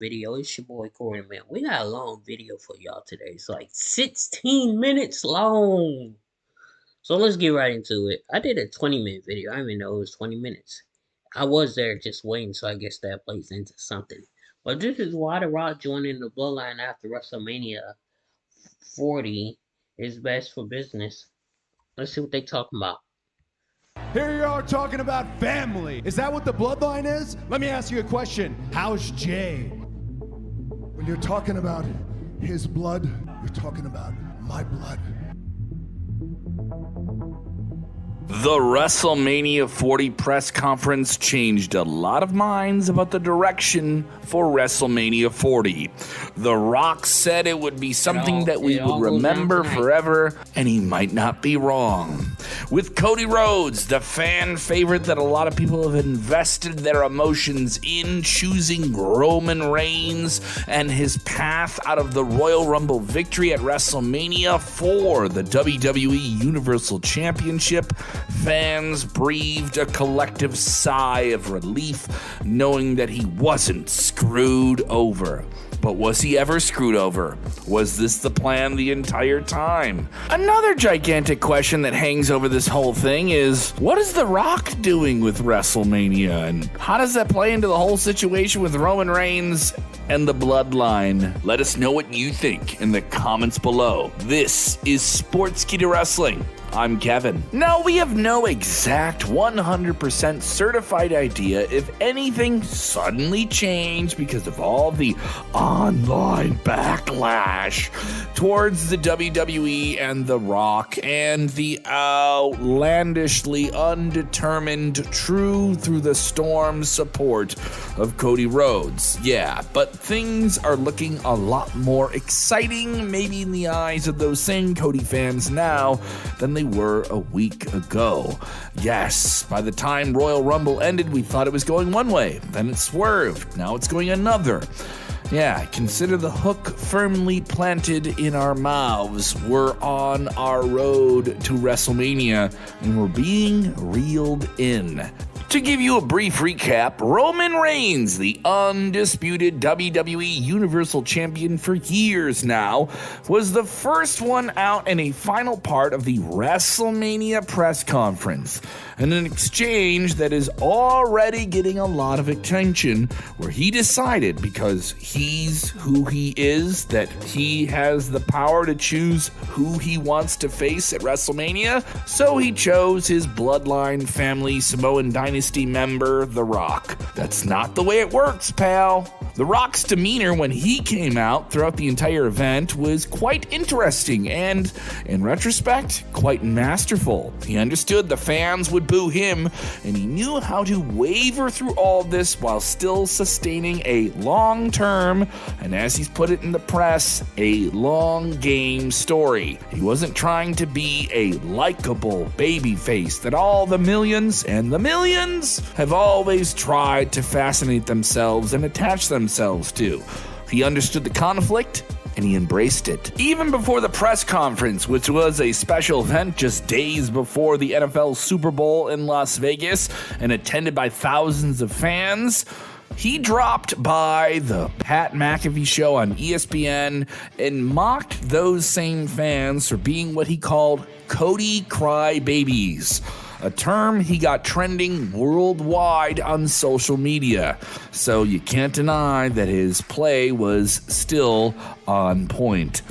video. It's your boy Corey, man. We got a long video for y'all today. It's like 16 minutes long. So let's get right into it. I did a 20-minute video. I didn't even know it was 20 minutes. I was there just waiting, so I guess that plays into something. But this is why The Rock joining the Bloodline after WrestleMania 40 is best for business. Let's see what they talking about. Here you are talking about family. Is that what the Bloodline is? Let me ask you a question. How's Jay? When you're talking about his blood, you're talking about my blood. The WrestleMania 40 press conference changed a lot of minds about the direction for WrestleMania 40. The Rock said it would be something that we would remember forever, and he might not be wrong. With Cody Rhodes, the fan favorite that a lot of people have invested their emotions in, choosing Roman Reigns and his path out of the Royal Rumble victory at WrestleMania for the WWE Universal Championship, fans breathed a collective sigh of relief, knowing that he wasn't screwed over. But was he ever screwed over? Was this the plan the entire time? Another gigantic question that hangs over this whole thing is, what is The Rock doing with WrestleMania? And how does that play into the whole situation with Roman Reigns and the Bloodline? Let us know what you think in the comments below. This is Sportskeeda Wrestling. I'm Kevin. Now, we have no exact 100% certified idea if anything suddenly changed because of all the online backlash towards the WWE and The Rock and the outlandishly undetermined true through the storm support of Cody Rhodes. Yeah, but things are looking a lot more exciting, maybe in the eyes of those same Cody fans now than they were a week ago. Yes, by the time Royal Rumble ended, we thought it was going one way. Then it swerved. Now it's going another. Yeah, consider the hook firmly planted in our mouths. We're on our road to WrestleMania, and we're being reeled in. To give you a brief recap, Roman Reigns, the undisputed WWE Universal Champion for years now, was the first one out in a final part of the WrestleMania press conference, and an exchange that is already getting a lot of attention, where he decided, because he's who he is, that he has the power to choose who he wants to face at WrestleMania, so he chose his Bloodline family Samoan Dynasty member, The Rock. That's not the way it works, pal. The Rock's demeanor when he came out throughout the entire event was quite interesting and, in retrospect, quite masterful. He understood the fans would boo him, and he knew how to waver through all this while still sustaining a long-term, and as he's put it in the press, a long-game story. He wasn't trying to be a likable babyface that all the millions and the millions have always tried to fascinate themselves and attach themselves to. He understood the conflict, and he embraced it. Even before the press conference, which was a special event just days before the NFL Super Bowl in Las Vegas and attended by thousands of fans, he dropped by the Pat McAfee show on ESPN and mocked those same fans for being what he called Cody crybabies, a term he got trending worldwide on social media. So you can't deny that his play was still on point.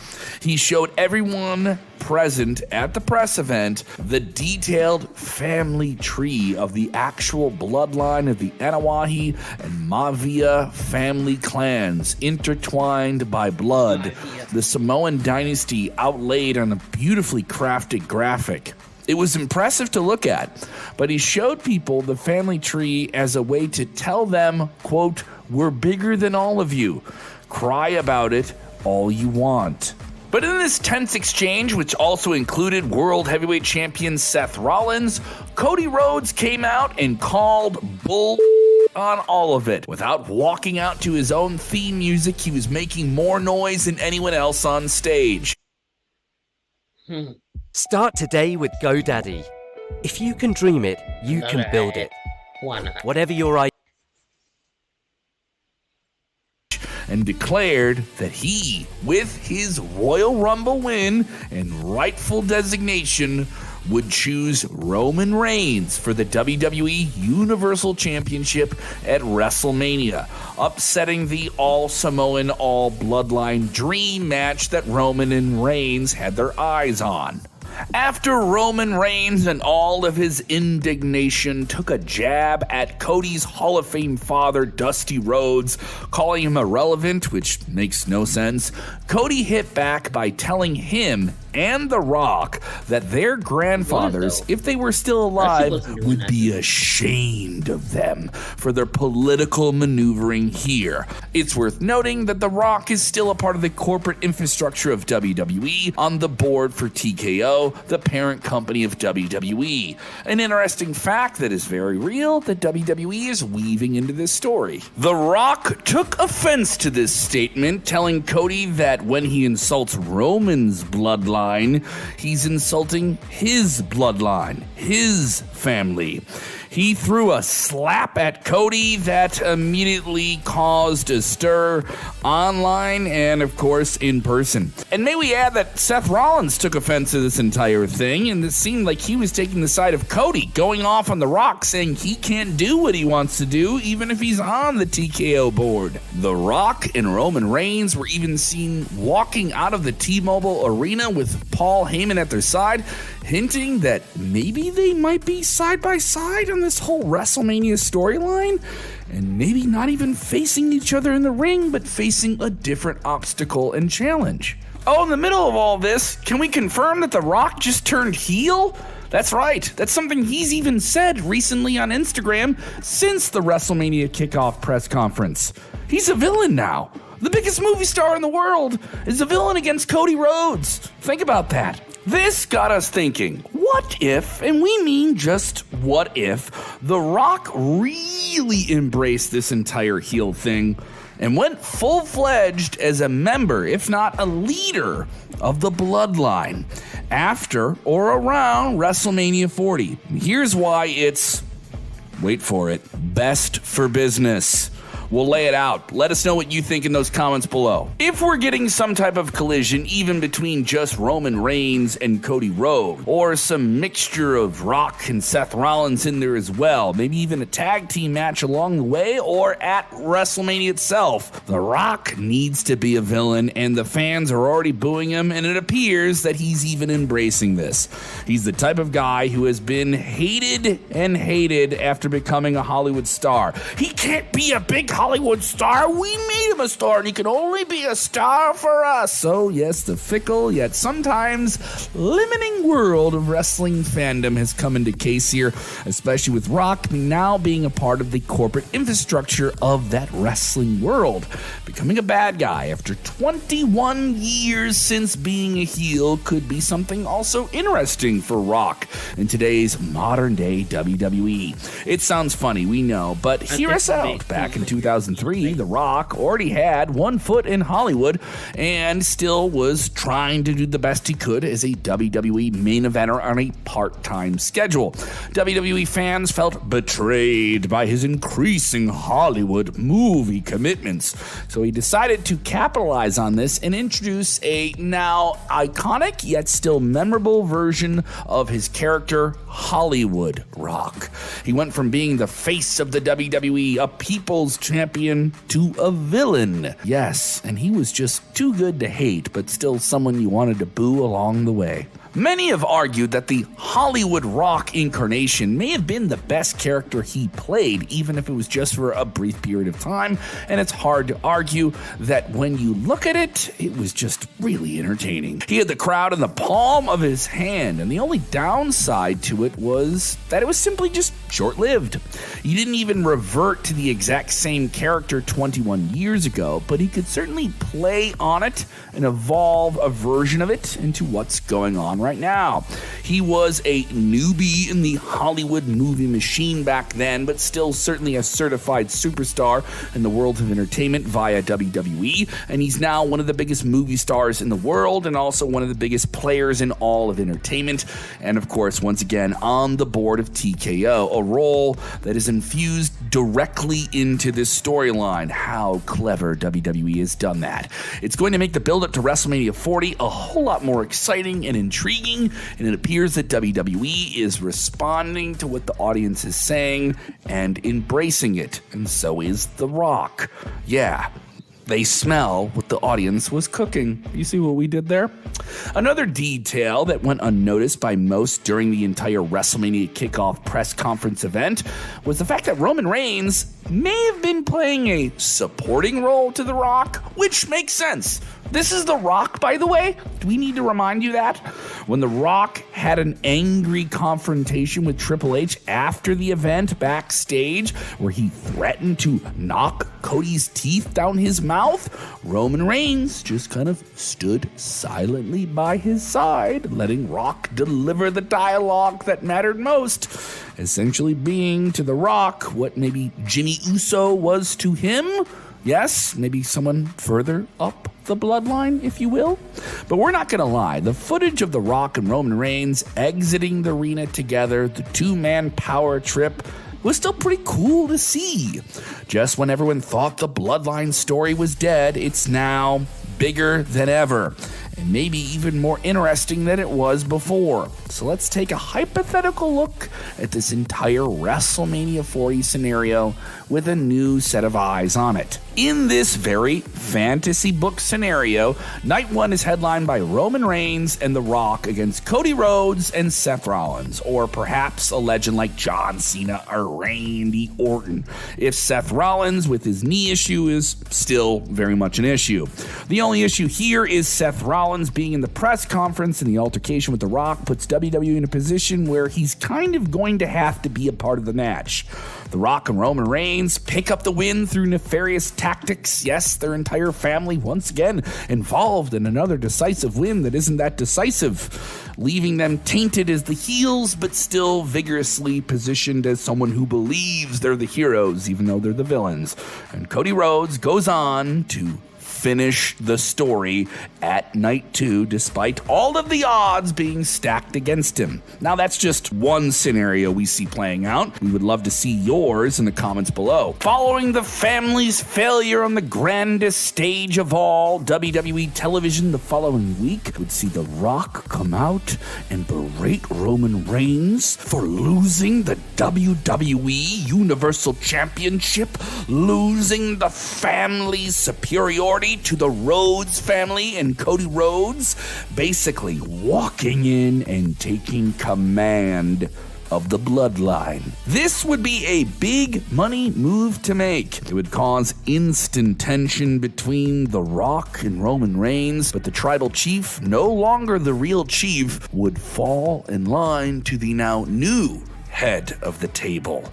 He showed everyone present at the press event the detailed family tree of the actual bloodline of the Anawahi and Mavia family clans, intertwined by blood, the Samoan dynasty outlaid on a beautifully crafted graphic. It was impressive to look at, but he showed people the family tree as a way to tell them, quote, "We're bigger than all of you. Cry about it all you want." But in this tense exchange, which also included World Heavyweight Champion Seth Rollins, Cody Rhodes came out and called bull on all of it. Without walking out to his own theme music, he was making more noise than anyone else on stage. Start today with GoDaddy. If you can dream it, you can build it. Why not? Whatever your idea. and declared that he, with his Royal Rumble win and rightful designation, would choose Roman Reigns for the WWE Universal Championship at WrestleMania, upsetting the all-Samoan, all-Bloodline dream match that Roman and Reigns had their eyes on. After Roman Reigns and all of his indignation took a jab at Cody's Hall of Fame father, Dusty Rhodes, calling him irrelevant, which makes no sense, Cody hit back by telling him and The Rock that their grandfathers, if they were still alive, would be ashamed of them for their political maneuvering here. It's worth noting that The Rock is still a part of the corporate infrastructure of WWE on the board for TKO, the parent company of WWE. An interesting fact that is very real that WWE is weaving into this story. The Rock took offense to this statement, telling Cody that when he insults Roman's bloodline, he's insulting his bloodline, his family. He threw a slap at Cody that immediately caused a stir online and, of course, in person. And may we add that Seth Rollins took offense to this entire thing, and it seemed like he was taking the side of Cody, going off on The Rock, saying he can't do what he wants to do, even if he's on the TKO board. The Rock and Roman Reigns were even seen walking out of the T-Mobile Arena with Paul Heyman at their side, hinting that maybe they might be side by side on this whole WrestleMania storyline, and maybe not even facing each other in the ring, but facing a different obstacle and challenge. Oh, in the middle of all this, can we confirm that The Rock just turned heel? That's right, that's something he's even said recently on Instagram since the WrestleMania kickoff press conference. He's a villain now. The biggest movie star in the world is a villain against Cody Rhodes. Think about that. This got us thinking, what if, and we mean just what if, The Rock really embraced this entire heel thing and went full-fledged as a member, if not a leader, of the Bloodline after or around WrestleMania 40. Here's why it's, wait for it, best for business. We'll lay it out. Let us know what you think in those comments below. If we're getting some type of collision even between just Roman Reigns and Cody Rhodes, or some mixture of Rock and Seth Rollins in there as well, maybe even a tag team match along the way or at WrestleMania itself, The Rock needs to be a villain, and the fans are already booing him, and it appears that he's even embracing this. He's the type of guy who has been hated and hated after becoming a Hollywood star. He can't be a big Hollywood star. We made him a star, and he can only be a star for us. So yes, the fickle yet sometimes limiting world of wrestling fandom has come into case here, especially with Rock now being a part of the corporate infrastructure of that wrestling world. Becoming a bad guy after 21 years since being a heel could be something also interesting for Rock in today's modern day WWE. It sounds funny, we know, but hear us out. Back in 2003, The Rock already had one foot in Hollywood and still was trying to do the best he could as a WWE main eventer on a part-time schedule. WWE fans felt betrayed by his increasing Hollywood movie commitments, so he decided to capitalize on this and introduce a now iconic yet still memorable version of his character, Hollywood Rock. He went from being the face of the WWE, a people's champion, to a villain. Yes, and he was just too good to hate, but still someone you wanted to boo along the way. Many have argued that the Hollywood Rock incarnation may have been the best character he played, even if it was just for a brief period of time, and it's hard to argue that when you look at it, it was just really entertaining. He had the crowd in the palm of his hand, and the only downside to it was that it was simply just short-lived. He didn't even revert to the exact same character 21 years ago, but he could certainly play on it and evolve a version of it into what's going on right now. He was a newbie in the Hollywood movie machine back then, but still certainly a certified superstar in the world of entertainment via WWE, and he's now one of the biggest movie stars in the world and also one of the biggest players in all of entertainment, and of course, once again, on the board of TKO. a role that is infused directly into this storyline. How clever WWE has done that. It's going to make the build-up to WrestleMania 40 a whole lot more exciting and intriguing, and it appears that WWE is responding to what the audience is saying and embracing it, and so is The Rock. Yeah. They smell what the audience was cooking. You see what we did there? Another detail that went unnoticed by most during the entire WrestleMania kickoff press conference event was the fact that Roman Reigns may have been playing a supporting role to The Rock, which makes sense. This is The Rock, by the way. Do we need to remind you that? When The Rock had an angry confrontation with Triple H after the event backstage, where he threatened to knock Cody's teeth down his mouth, Roman Reigns just kind of stood silently by his side, letting Rock deliver the dialogue that mattered most, essentially being to The Rock what maybe Jimmy Uso was to him. Yes, maybe someone further up the bloodline, if you will. But we're not going to lie. The footage of The Rock and Roman Reigns exiting the arena together, the two-man power trip, was still pretty cool to see. Just when everyone thought the bloodline story was dead, it's now bigger than ever, and maybe even more interesting than it was before. So let's take a hypothetical look at this entire WrestleMania 40 scenario with a new set of eyes on it. In this very fantasy book scenario, Night 1 is headlined by Roman Reigns and The Rock against Cody Rhodes and Seth Rollins, or perhaps a legend like John Cena or Randy Orton, if Seth Rollins with his knee issue is still very much an issue. The only issue here is Seth Rollins being in the press conference, and the altercation with The Rock puts WWE in a position where he's kind of going to have to be a part of the match. The Rock and Roman Reigns pick up the win through nefarious tactics. Yes, their entire family once again involved in another decisive win that isn't that decisive, leaving them tainted as the heels, but still vigorously positioned as someone who believes they're the heroes, even though they're the villains. And Cody Rhodes goes on to finish the story at Night 2, despite all of the odds being stacked against him. Now, that's just one scenario we see playing out. We would love to see yours in the comments below. Following the family's failure on the grandest stage of all, WWE television the following week would see The Rock come out and berate Roman Reigns for losing the WWE Universal Championship, losing the family's superiority to the Rhodes family and Cody Rhodes, basically walking in and taking command of the bloodline. This would be a big money move to make. It would cause instant tension between The Rock and Roman Reigns, but the tribal chief, no longer the real chief, would fall in line to the now new head of the table.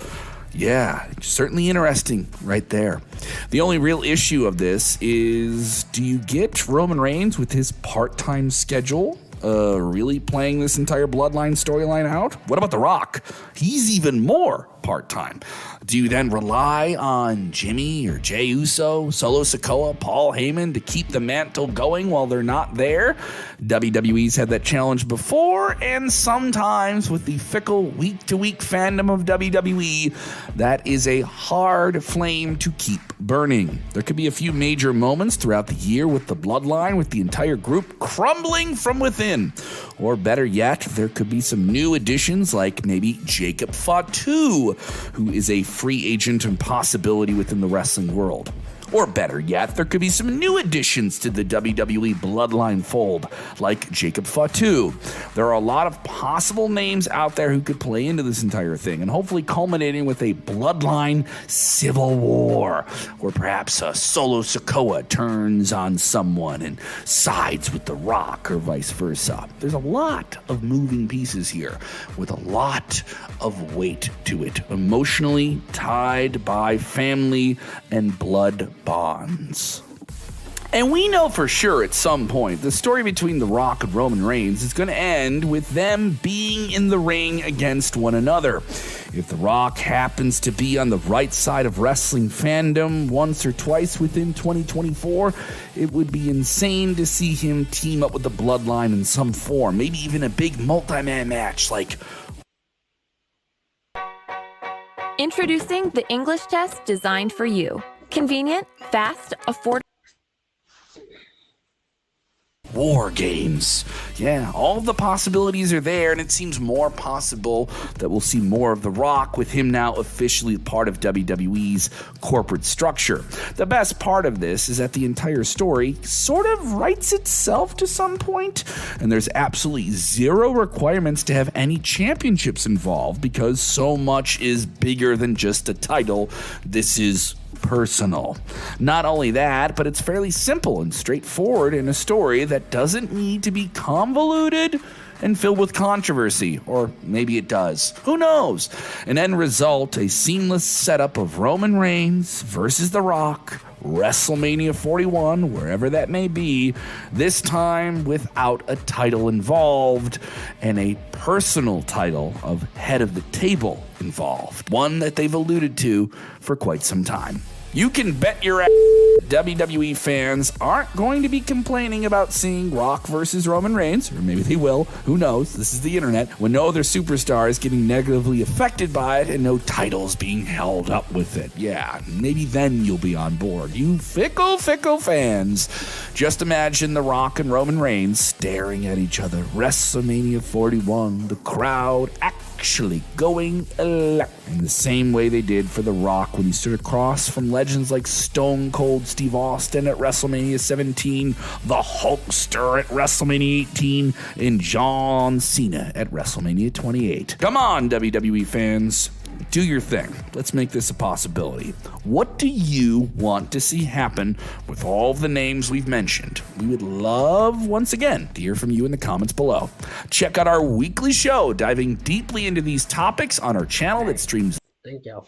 Yeah, certainly interesting right there. The only real issue of this is, do you get Roman Reigns with his part-time schedule really playing this entire bloodline storyline out? What about The Rock? He's even more part-time. Do you then rely on Jimmy or Jey Uso, Solo Sikoa, Paul Heyman to keep the mantle going while they're not there? WWE's had that challenge before, and sometimes with the fickle week-to-week fandom of WWE, that is a hard flame to keep burning. There could be a few major moments throughout the year with the bloodline, with the entire group crumbling from within. Or better yet, there could be some new additions like maybe Jacob Fatu, who is a free agent and possibility within the wrestling world. Or better yet, there could be some new additions to the WWE bloodline fold, like Jacob Fatu. There are a lot of possible names out there who could play into this entire thing, and hopefully culminating with a bloodline civil war, or perhaps a Solo Sikoa turns on someone and sides with The Rock, or vice versa. There's a lot of moving pieces here, with a lot of weight to it, emotionally tied by family and blood bonds. And we know for sure at some point the story between The Rock and Roman Reigns is going to end with them being in the ring against one another. If The Rock happens to be on the right side of wrestling fandom once or twice within 2024, it would be insane to see him team up with the Bloodline in some form, maybe even a big multi-man match like Introducing the English test designed for you. Convenient, fast, affordable. War games. Yeah, all the possibilities are there, and it seems more possible that we'll see more of The Rock, with him now officially part of WWE's corporate structure. The best part of this is that the entire story sort of writes itself to some point, and there's absolutely zero requirements to have any championships involved because so much is bigger than just a title. This is personal. Not only that, but it's fairly simple and straightforward in a story that doesn't need to be convoluted and filled with controversy. Or maybe it does. Who knows? An end result, a seamless setup of Roman Reigns versus The Rock, WrestleMania 41, wherever that may be, this time without a title involved and a personal title of head of the table involved. One that they've alluded to for quite some time. You can bet your ass WWE fans aren't going to be complaining about seeing Rock versus Roman Reigns, or maybe they will, who knows, this is the internet, when no other superstar is getting negatively affected by it and no titles being held up with it. Yeah, maybe then you'll be on board. You fickle fans. Just imagine The Rock and Roman Reigns staring at each other. WrestleMania 41, the crowd actually going electric in the same way they did for The Rock when he stood across from legends like Stone Cold Steve Austin at WrestleMania 17, the Hulkster at WrestleMania 18, and John Cena at WrestleMania 28. Come on, WWE fans. Do your thing. Let's make this a possibility. What do you want to see happen with all the names we've mentioned? We would love, once again, to hear from you in the comments below. Check out our weekly show diving deeply into these topics on our channel that streams. Thank y'all